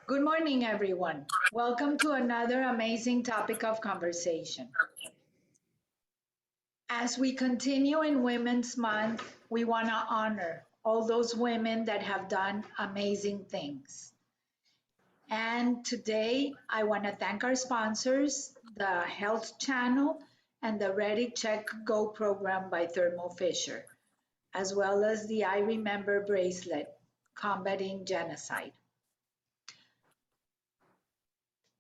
Good morning, everyone. Welcome to another amazing topic of conversation. As we continue in Women's Month, we want to honor all those women that have done amazing things. And today, I want to thank our sponsors, the Health Channel and the Ready Check Go program by Thermo Fisher, as well as the I Remember bracelet, combating genocide.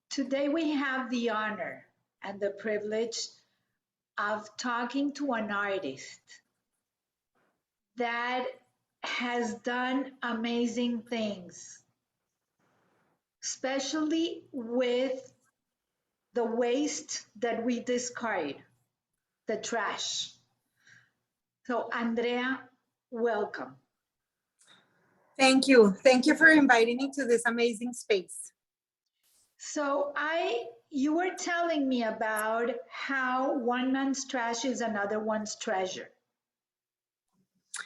Today, we have the honor and the privilege of talking to an artist that has done amazing things, especially with the waste that we discard, the trash. So, Andrea, welcome. Thank you. Thank you for inviting me to this amazing space. So, you were telling me about how one man's trash is another one's treasure,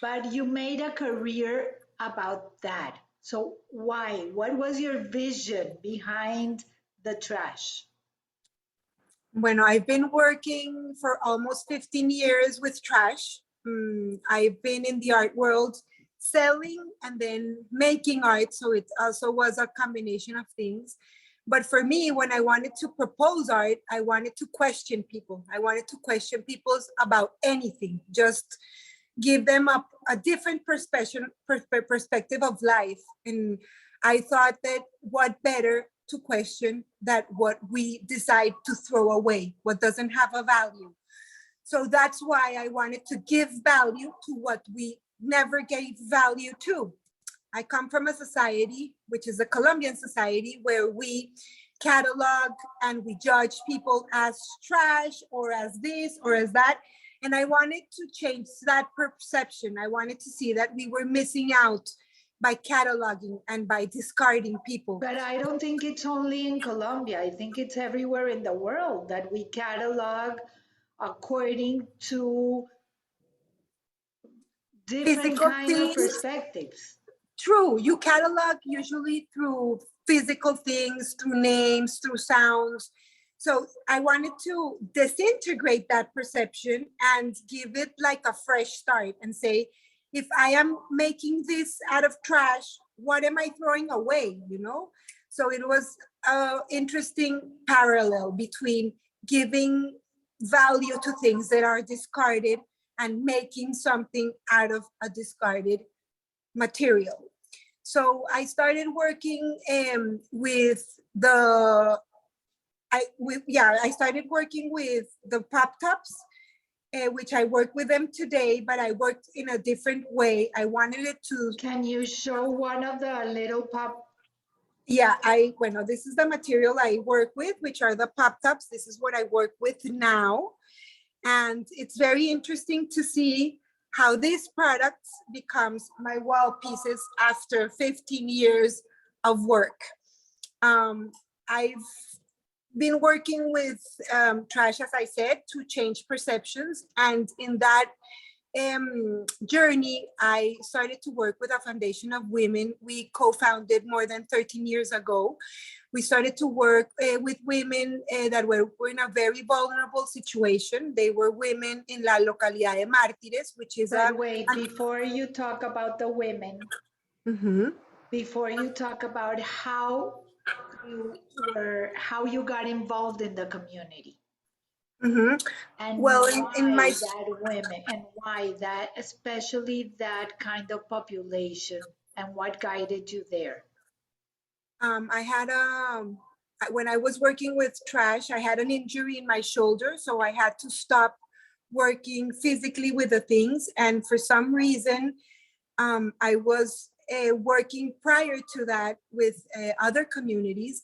but you made a career about that. So why? What was your vision behind the trash? Bueno, I've been working for almost 15 years with trash. I've been in the art world selling and then making art. So it also was a combination of things. But for me, when I wanted to propose art, I wanted to question people. I wanted to question people about anything, just give them a different perspective of life. And I thought that what better to question that what we decide to throw away, what doesn't have a value. So that's why I wanted to give value to what we never gave value to. I come from a society, which is a Colombian society, where we catalog and we judge people as trash or as this or as that. And I wanted to change that perception. I wanted to see that we were missing out by cataloging and by discarding people. But I don't think it's only in Colombia. I think it's everywhere in the world that we catalog according to different Physical kind of things. perspectives. True, you catalog usually through physical things, through names, through sounds. So I wanted to disintegrate that perception and give it like a fresh start and say, if I am making this out of trash, what am I throwing away, you know? So it was an interesting parallel between giving value to things that are discarded and making something out of a discarded material. So I started working with the I started working with the pop tops, which I work with them today, but I worked in a different way. I wanted it to. Can you show one of the little pop? Yeah, this is the material I work with, which are the pop tops. This is what I work with now. And it's very interesting to see how these products becomes my wall pieces after 15 years of work. I've been working with trash, as I said, to change perceptions. And in that journey, I started to work with a foundation of women we co-founded more than 13 years ago. We started to work with women that were in a very vulnerable situation. They were women in La Localidad de Mártires, which is wait, before you talk about the women, before you talk about how you got involved in the community. And well, in my that women and why that, especially that kind of population, and what guided you there? I had when I was working with trash, I had an injury in my shoulder, so I had to stop working physically with the things. And for some reason, I was working prior to that with other communities.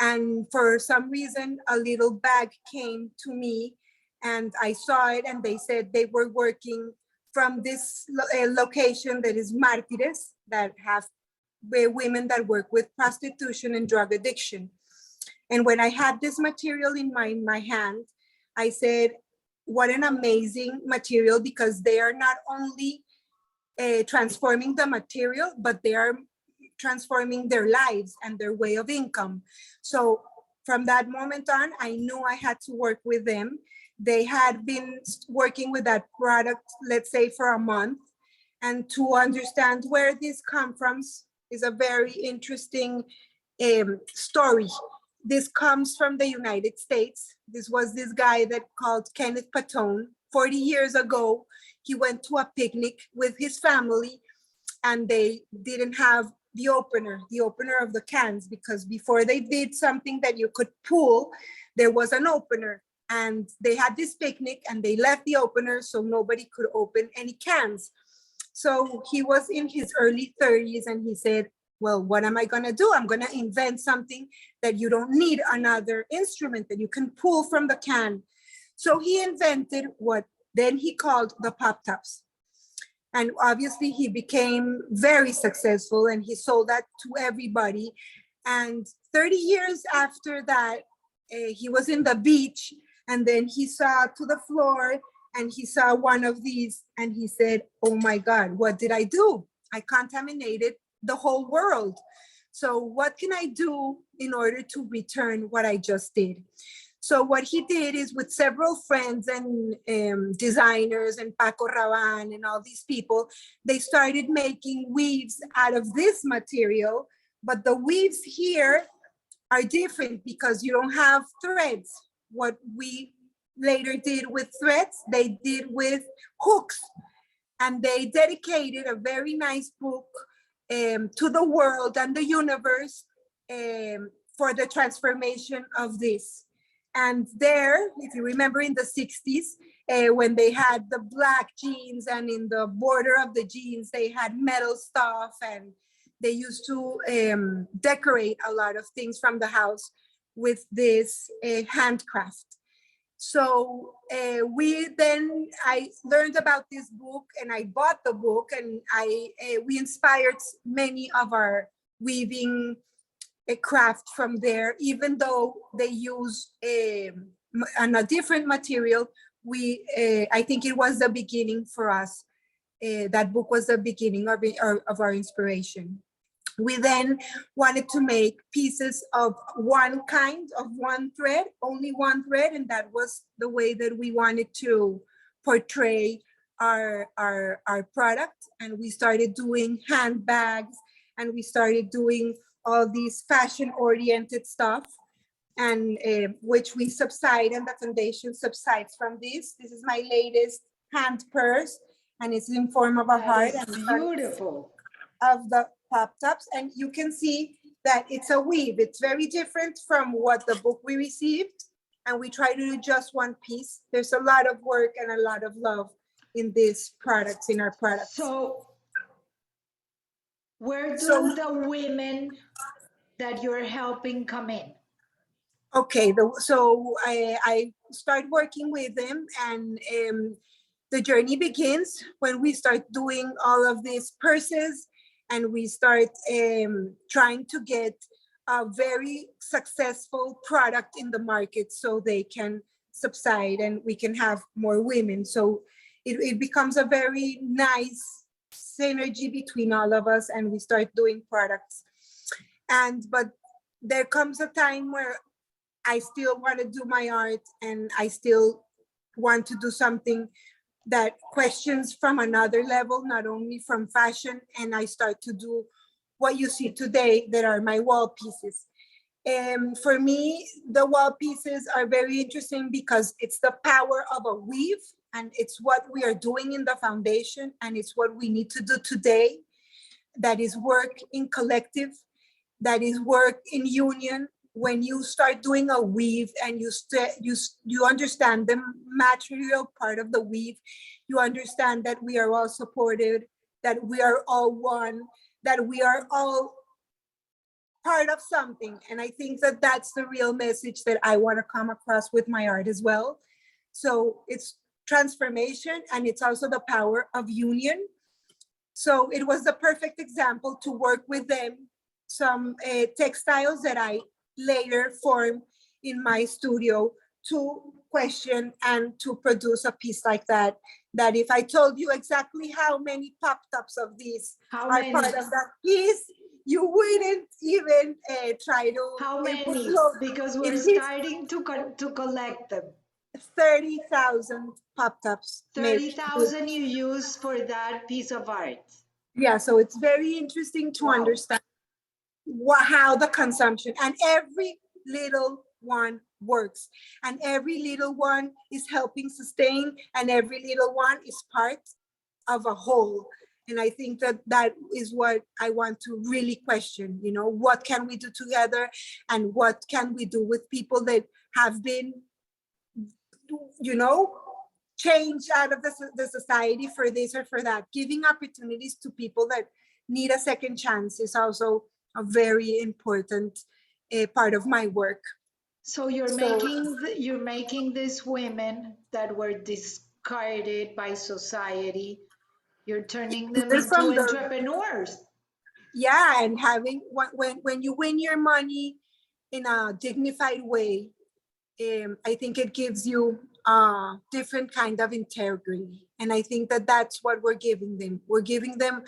And for some reason, a little bag came to me and I saw it, and they said they were working from this location that is Mártires, that have women that work with prostitution and drug addiction. And when I had this material in my hand, I said, what an amazing material, because they are not only transforming the material, but they are transforming their lives and their way of income. So from that moment on, I knew I had to work with them. They had been working with that product, let's say, for a month. And to understand where this comes from is a very interesting story. This comes from the United States. This was this guy that called Kenneth Patone. 40 years ago, he went to a picnic with his family, and they didn't have the opener of the cans, because before they did something that you could pull, there was an opener. And they had this picnic and they left the opener so nobody could open any cans. So he was in his early 30s and he said, well, what am I gonna do? I'm gonna invent something that you don't need another instrument, that you can pull from the can. So he invented what then he called the pop tops. And obviously he became very successful and he sold that to everybody. And 30 years after that, he was in the beach and then he saw to the floor and he saw one of these and he said, oh my God, what did I do? I contaminated the whole world. So what can I do in order to return what I just did? So what he did is, with several friends and designers and Paco Rabanne and all these people, they started making weaves out of this material. But the weaves here are different because you don't have threads. What we later did with threads, they did with hooks. And they dedicated a very nice book to the world and the universe for the transformation of this. And there, if you remember in the 60s, when they had the black jeans and in the border of the jeans, they had metal stuff, and they used to decorate a lot of things from the house with this handcraft. So I learned about this book and I bought the book, and we inspired many of our weaving craft from there, even though they use on a different material. I think it was the beginning for us. That book was the beginning of our inspiration. We then wanted to make pieces of one kind, of one thread, only one thread, and that was the way that we wanted to portray our product. And we started doing handbags, and we started doing all these fashion-oriented stuff, and which we subside, and the foundation subsides from this. This is my latest hand purse, and it's in form of a heart. That is beautiful. Of the pop tops, and you can see that it's a weave. It's very different from what the book we received, and we try to do just one piece. There's a lot of work and a lot of love in these products, in our products. So where do the women that you're helping come in? Okay, so I start working with them, and the journey begins when we start doing all of these purses, and we start trying to get a very successful product in the market so they can subside and we can have more women. So it becomes a very nice synergy between all of us, and we start doing products. But there comes a time where I still want to do my art, and I still want to do something that questions from another level, not only from fashion. And I start to do what you see today that are my wall pieces. For me, the wall pieces are very interesting because it's the power of a weave, and it's what we are doing in the foundation, and it's what we need to do today. That is work in collective, that is work in union. When you start doing a weave and you understand the material part of the weave, you understand that we are all supported, that we are all one, that we are all part of something. And I think that that's the real message that I want to come across with my art as well. So it's transformation, and it's also the power of union. So it was the perfect example to work with them, some textiles that I later formed in my studio to question and to produce a piece like that. That if I told you exactly how many pop tops of these are part of that piece, you wouldn't even try to How put many? clothes. Because we're It hits starting to collect them. 30,000 pop-tops made. 30,000 you use for that piece of art. Yeah, so it's very interesting to Wow. understand how the consumption, and every little one works, and every little one is helping sustain, and every little one is part of a whole. And I think that that is what I want to really question, you know, what can we do together, and what can we do with people that have been, you know, changed out of the society for this or for that. Giving opportunities to people that need a second chance is also a very important part of my work. So you're making these women that were discarded by society, you're turning them into From the, entrepreneurs. yeah, and having when you win your money in a dignified way, I think it gives you a different kind of integrity. And I think that that's what we're giving them. We're giving them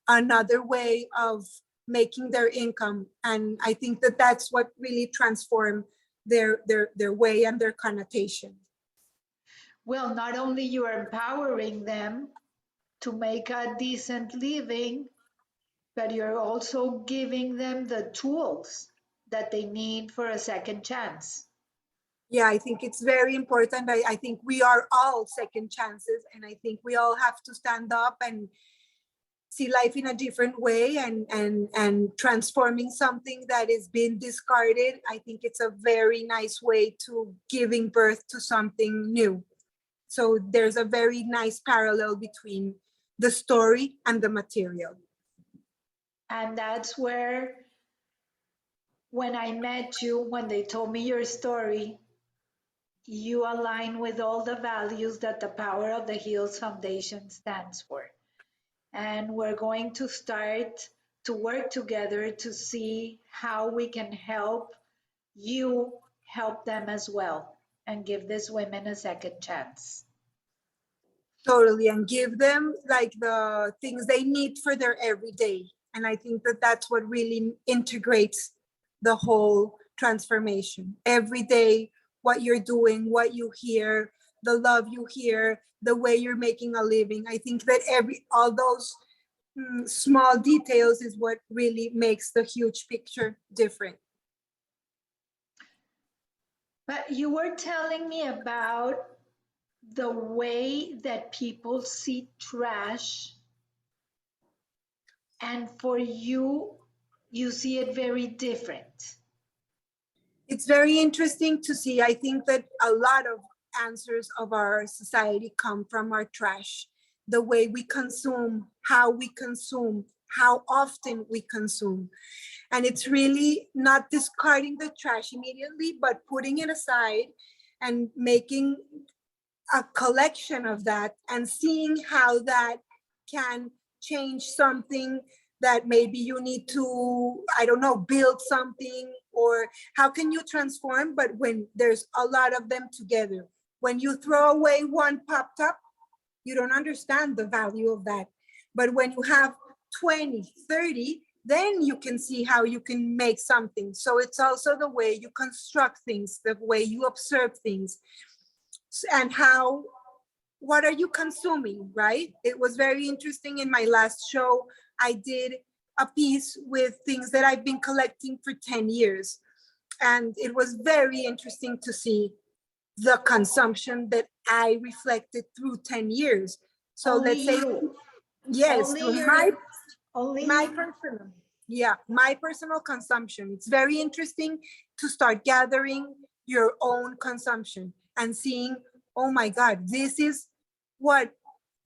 another way of making their income. And I think that that's what really transformed their way and their connotation. Well, not only you're empowering them to make a decent living, but you're also giving them the tools that they need for a second chance. Yeah, I think it's very important. I think we are all second chances, and I think we all have to stand up and see life in a different way, and transforming something that is being discarded. I think it's a very nice way to giving birth to something new. So there's a very nice parallel between the story and the material. And that's where, when I met you, when they told me your story, you align with all the values that the Power of the Heels Foundation stands for. And we're going to start to work together to see how we can help you help them as well and give these women a second chance. Totally, and give them like the things they need for their everyday. And I think that that's what really integrates the whole transformation. Every day, what you're doing, what you hear, the love you hear, the way you're making a living. I think that all those small details is what really makes the huge picture different. But you were telling me about the way that people see trash, and for you, you see it very different. It's very interesting to see. I think that a lot of answers of our society come from our trash, the way we consume, how often we consume. And it's really not discarding the trash immediately, but putting it aside and making a collection of that and seeing how that can change something, that maybe you need to, I don't know, build something, or how can you transform? But when there's a lot of them together, when you throw away one popped up, you don't understand the value of that. But when you have 20, 30, then you can see how you can make something. So it's also the way you construct things, the way you observe things, and what are you consuming, right? It was very interesting. In my last show, I did a piece with things that I've been collecting for 10 years. And it was very interesting to see the consumption that I reflected through 10 years. So Only let's say, you. yes, Only through your, only my you. personal, yeah, my personal consumption. It's very interesting to start gathering your own consumption and seeing, oh my God, this is what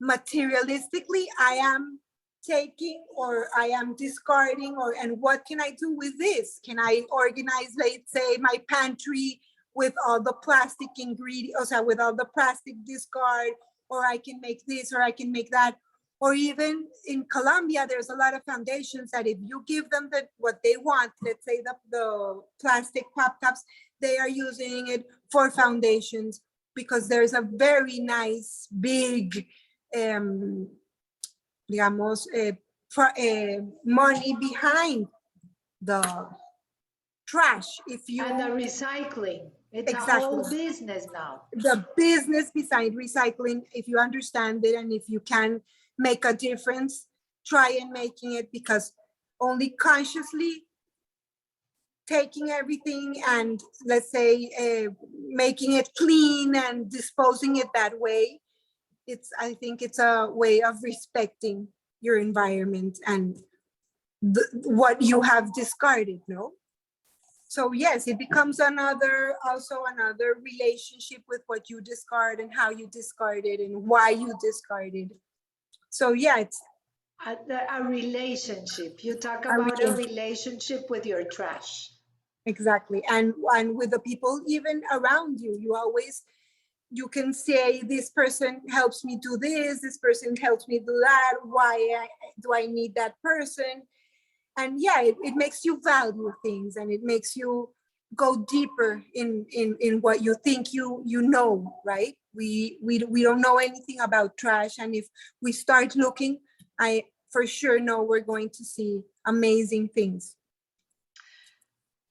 materialistically I am taking, or I am discarding, or and what can I do with this? Can I organize, let's say, my pantry with all the plastic ingredients, with all the plastic discard, or I can make this, or I can make that. Or even in Colombia, there's a lot of foundations that if you give them what they want, let's say the plastic pop tops, they are using it for foundations, because there's a very nice big digamos, money behind the trash. If you And the recycling, it's a exactly whole business now. the business beside recycling, if you understand it and if you can make a difference, try and making it, because only consciously taking everything and let's say making it clean and disposing it that way, I think it's a way of respecting your environment and what you have discarded, no? So yes, it becomes also another relationship with what you discard and how you discard it and why you discard it. So yeah, it's A relationship. You talk a about a relationship. relationship with your trash. Exactly. And with the people even around you, you can say, this person helps me do this person helps me do that, do I need that person? And yeah, it makes you value things, and it makes you go deeper in what you think you know, right? We don't know anything about trash, and if we start looking, I for sure know we're going to see amazing things.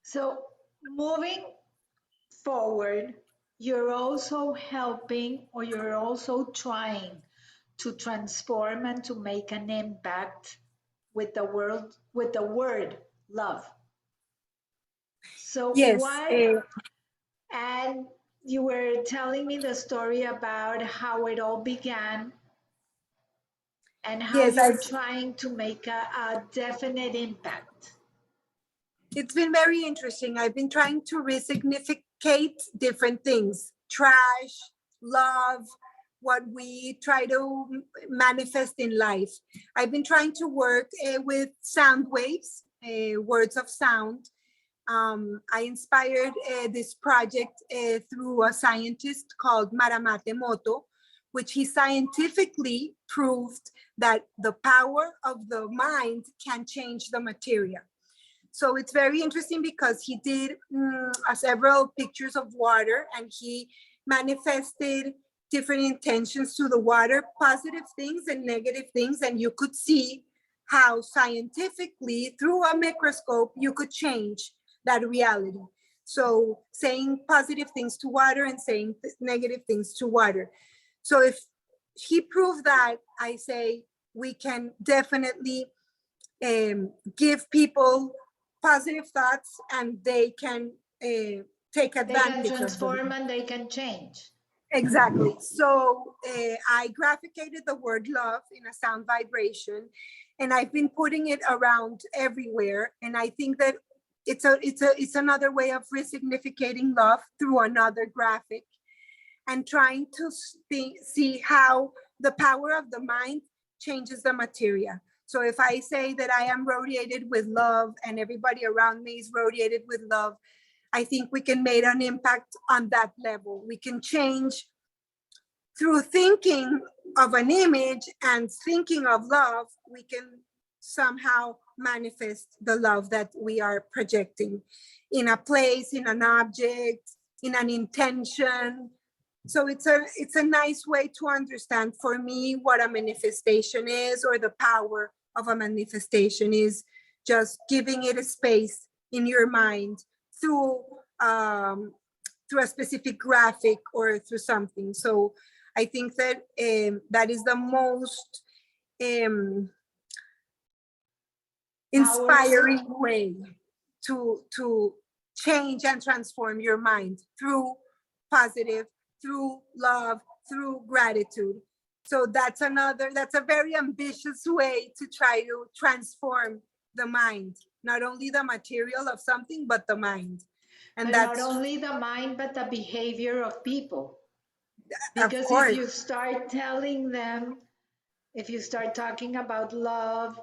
So moving forward, you're also helping, or you're also trying to transform and to make an impact with the world, with the word love. So Yes, and you were telling me the story about how it all began and how yes, you're trying to make a definite impact. it's been very interesting. I've been trying to resignificate different things: trash, love, what we try to manifest in life. I've been trying to work with sound waves, words of sound. I inspired this project through a scientist called Maramate Moto, which he scientifically proved that the power of the mind can change the material. So it's very interesting because he did several pictures of water, and he manifested different intentions to the water, positive things and negative things. And you could see how scientifically through a microscope, you could change that reality. So saying positive things to water and saying negative things to water. So if he proved that, I say we can definitely give people positive thoughts, and they can take They can advantage of transform them. and they can change. Exactly. So I graphicated the word love in a sound vibration, and I've been putting it around everywhere. And I think that it's another way of resignificating love through another graphic, and trying to see how the power of the mind changes the material. So if I say that I am radiated with love and everybody around me is radiated with love, I think we can make an impact on that level. We can change through thinking of an image and thinking of love. We can somehow manifest the love that we are projecting in a place, in an object, in an intention. So it's a nice way to understand for me what a manifestation is, or the power of a manifestation is just giving it a space in your mind through a specific graphic or through something. So I think that that is the most inspiring way to change and transform your mind through positive, through love, through gratitude. So that's a very ambitious way to try to transform the mind, not only the material of something, but the mind. And But that's not only the mind, but the behavior of people. of Because if course you start telling them, if you start talking about love,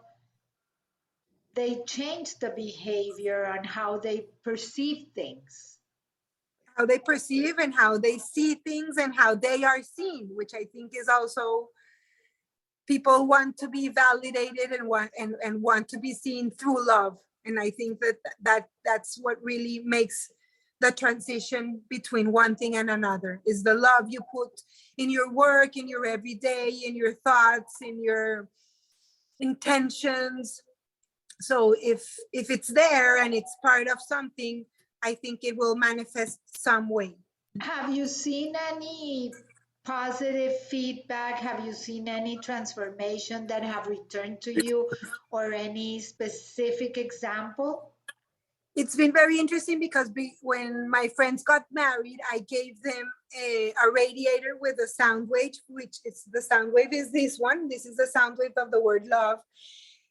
they change the behavior and how they perceive things. how they perceive and how they see things and how they are seen, which I think is also, people want to be validated and want to be seen through love. And I think that's what really makes the transition between one thing and another, is the love you put in your work, in your everyday, in your thoughts, in your intentions. So if it's there and it's part of something, I think it will manifest some way. Have you seen any positive feedback? Have you seen any transformation that have returned to you or any specific example? It's been very interesting because when my friends got married, I gave them a radiator with a sound wave, which is the sound wave is this one. This is the sound wave of the word love.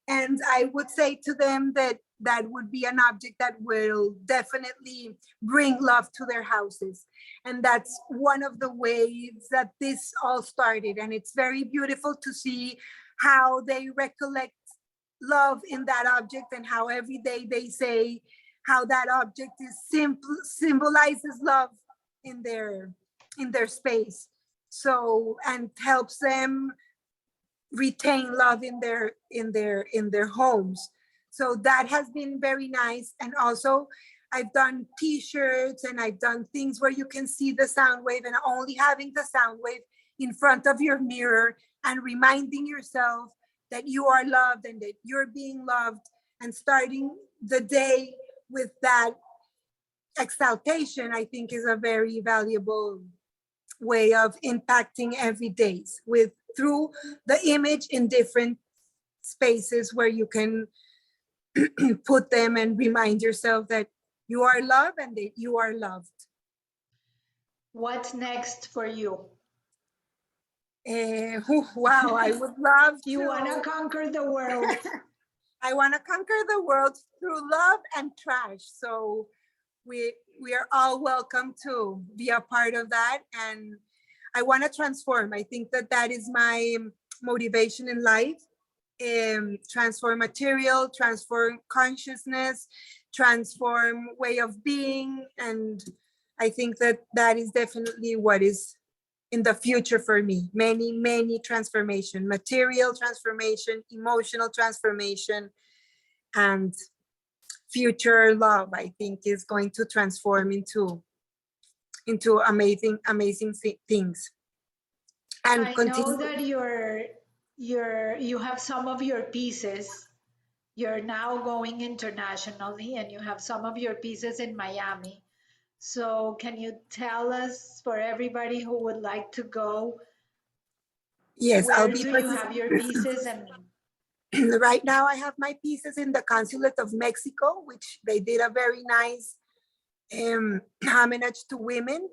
And I would say to them that that would be an object that will definitely bring love to their houses. And that's one of the ways that this all started. And it's very beautiful to see how they recollect love in that object and how every day they say how that object is symbolizes love in their space. So, and helps them retain love in their homes. So that has been very nice. And also I've done t-shirts and I've done things where you can see the sound wave, and only having the sound wave in front of your mirror and reminding yourself that you are loved and that you're being loved, and starting the day with that exaltation, I think is a very valuable way of impacting every day through the image in different spaces where you can put them and remind yourself that you are loved and that you are loved. What's next for you? Wow, I would love You want to conquer the world. I want to conquer the world through love and trash. So we are all welcome to be a part of that. And I want to transform. I think that is my motivation in life. Transform material, transform consciousness, transform way of being. And I think that is definitely what is in the future for me. Many transformation, material transformation, emotional transformation, and future love, I think, is going to transform into amazing things. And I know that you have some of your pieces. You're now going internationally and you have some of your pieces in Miami. So can you tell us, for everybody who would like to go, yes, where do you have your pieces? And right now I have my pieces in the Consulate of Mexico, which they did a very nice homage to women.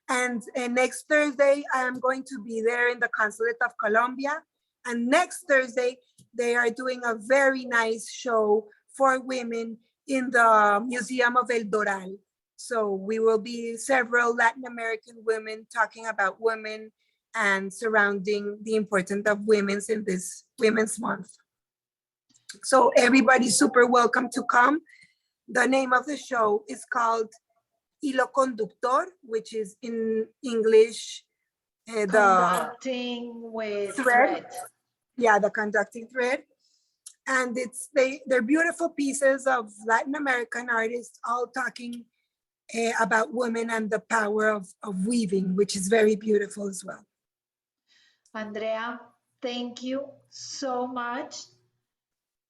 And next Thursday, I am going to be there in the Consulate of Colombia. And next Thursday, they are doing a very nice show for women in the Museum of El Doral. So we will be several Latin American women talking about women and surrounding the importance of women's in this Women's Month. So everybody's super welcome to come. The name of the show is called Hilo Conductor, which is in English, conducting with thread. Yeah, the conducting thread. And they're beautiful pieces of Latin American artists all talking about women and the power of weaving, which is very beautiful as well. Andrea, thank you so much.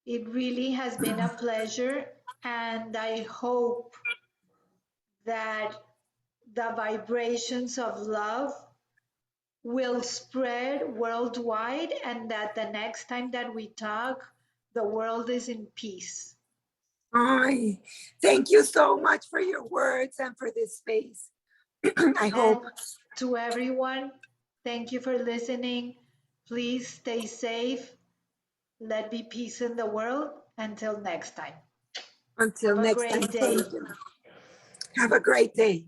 It really has been a pleasure, and I hope that the vibrations of love will spread worldwide, and that the next time that we talk, the world is in peace. Thank you so much for your words and for this space. I hope. And to everyone, thank you for listening. Please stay safe. Let be peace in the world. Until next time. Until next time. Have a great day. Have a great day.